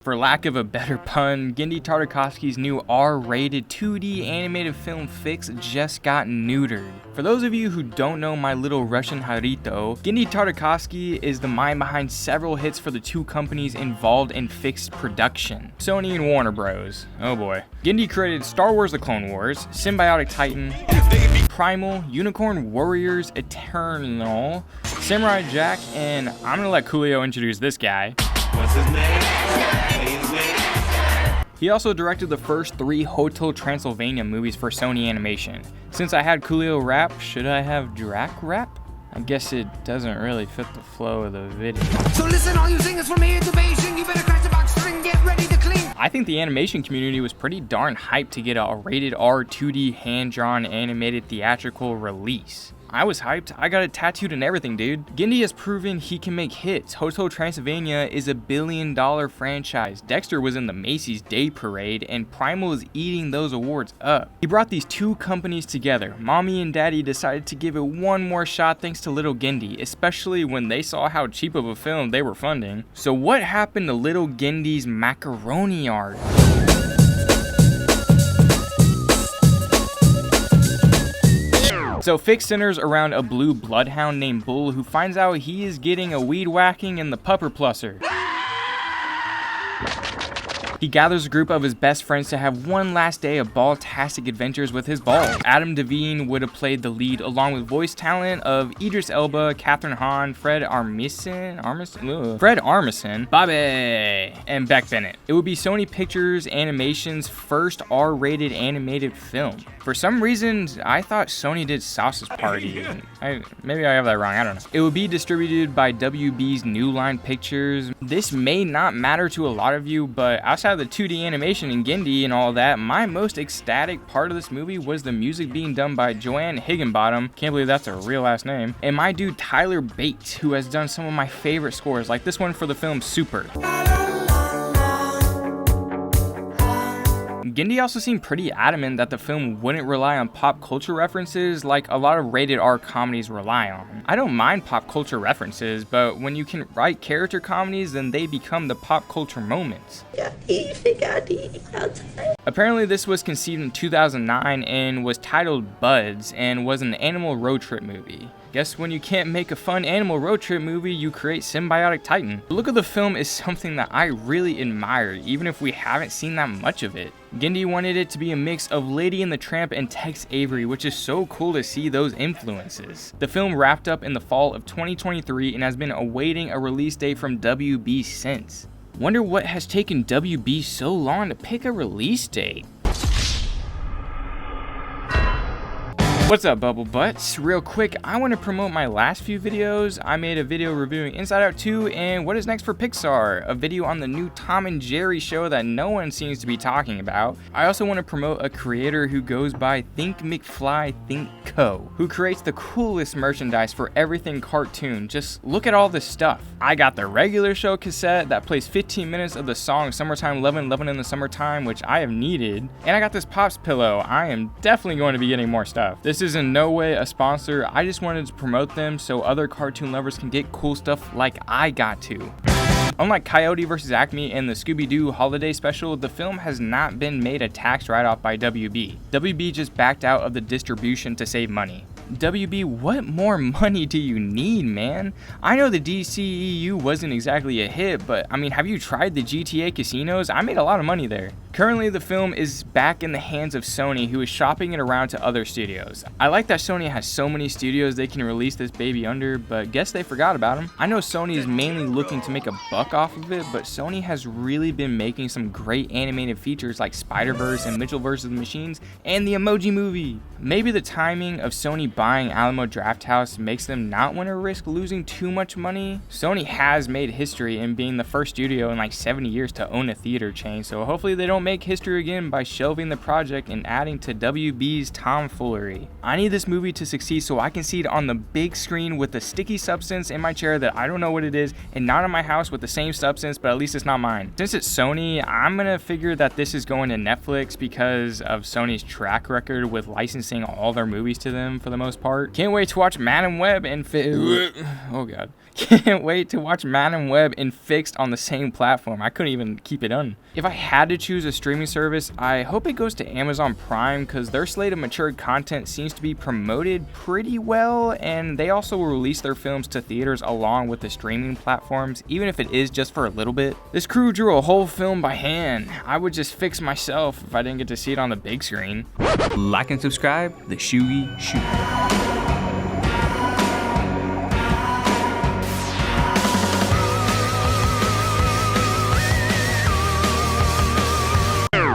For lack of a better pun, Genndy Tartakovsky's new R-rated 2D animated film Fix just got neutered. For those of you who don't know my little Russian Harito, Genndy Tartakovsky is the mind behind several hits for the two companies involved in Fix production, Sony and Warner Bros. Oh boy. Genndy created Star Wars The Clone Wars, Symbionic Titan, Primal, Unicorn Warriors, Eternal, Samurai Jack, and I'm gonna let Kyjo introduce this guy. What's his name? He also directed the first 3 Hotel Transylvania movies for Sony Animation. Since I had Kyjo rap, should I have Drac rap? I guess it doesn't really fit the flow of the video. So listen, all you singers from here to Beijing, you better crash the box string, get ready to clean. I think the animation community was pretty darn hyped to get a rated R 2D hand-drawn animated theatrical release. I was hyped. I got it tattooed and everything, dude. Genndy has proven he can make hits. Hotel Transylvania is a $1 billion franchise. Dexter was in the Macy's Day Parade, and Primal is eating those awards up. He brought these two companies together. Mommy and Daddy decided to give it one more shot thanks to little Genndy, especially when they saw how cheap of a film they were funding. So what happened to little Genndy's macaroni art? So Fix centers around a blue bloodhound named Bull who finds out he is getting a weed whacking in the pupper plusser. He gathers a group of his best friends to have one last day of ball-tastic adventures with his ball. Adam Devine would have played the lead along with voice talent of Idris Elba, Catherine Hahn, Fred Armisen, Bobby, and Beck Bennett. It would be Sony Pictures Animation's first R-rated animated film. For some reason, I thought Sony did Sausage Party. Maybe I have that wrong, I don't know. It would be distributed by WB's New Line Pictures. This may not matter to a lot of you, but outside of the 2D animation and Genndy and all that, my most ecstatic part of this movie was the music being done by Joanne Higginbottom, can't believe that's a real last name, and my dude Tyler Bates, who has done some of my favorite scores, like this one for the film Super. Genndy also seemed pretty adamant that the film wouldn't rely on pop culture references like a lot of rated R comedies rely on. I don't mind pop culture references, but when you can write character comedies, then they become the pop culture moments. Apparently this was conceived in 2009 and was titled Buds and was an animal road trip movie. Guess when you can't make a fun animal road trip movie, you create Symbionic Titan. The look of the film is something that I really admire, even if we haven't seen that much of it. Genndy wanted it to be a mix of Lady and the Tramp and Tex Avery, which is so cool to see those influences. The film wrapped up in the fall of 2023 and has been awaiting a release date from WB since. Wonder what has taken WB so long to pick a release date? What's up, Bubble Butts? Real quick, I want to promote my last few videos. I made a video reviewing Inside Out 2 and What Is Next for Pixar, a video on the new Tom and Jerry show that no one seems to be talking about. I also want to promote a creator who goes by Think McFly Think Co, who creates the coolest merchandise for everything cartoon. Just look at all this stuff. I got the regular show cassette that plays 15 minutes of the song Summertime Lovin' Lovin' in the Summertime, which I have needed. And I got this Pops pillow. I am definitely going to be getting more stuff. This is in no way a sponsor, I just wanted to promote them so other cartoon lovers can get cool stuff like I got to. Unlike Coyote vs. Acme and the Scooby-Doo holiday special, the film has not been made a tax write-off by WB. WB just backed out of the distribution to save money. WB, what more money do you need, man? I know the DCEU wasn't exactly a hit, but I mean, have you tried the GTA casinos? I made a lot of money there. Currently, the film is back in the hands of Sony, who is shopping it around to other studios. I like that Sony has so many studios they can release this baby under, but guess they forgot about them. I know Sony is mainly looking to make a buck off of it, but Sony has really been making some great animated features like Spider-Verse and Mitchell vs. the Machines and the Emoji Movie. Maybe the timing of Sony buying Alamo Drafthouse makes them not want to risk losing too much money. Sony has made history in being the first studio in like 70 years to own a theater chain, so hopefully they don't don't make history again by shelving the project and adding to WB's tomfoolery. I need this movie to succeed so I can see it on the big screen with the sticky substance in my chair that I don't know what it is, and not in my house with the same substance, but at least it's not mine. Since it's Sony, I'm gonna figure that this is going to Netflix because of Sony's track record with licensing all their movies to them for the most part. Can't wait to watch Madam Web and oh god. Can't wait to watch Madam Web and Fixed on the same platform. I couldn't even keep it on. If I had to choose a streaming service, I hope it goes to Amazon Prime because their slate of mature content seems to be promoted pretty well, and they also will release their films to theaters along with the streaming platforms, even if it is just for a little bit. This crew drew a whole film by hand. I would just fix myself if I didn't get to see it on the big screen. Like and subscribe, TheShoogyShoo.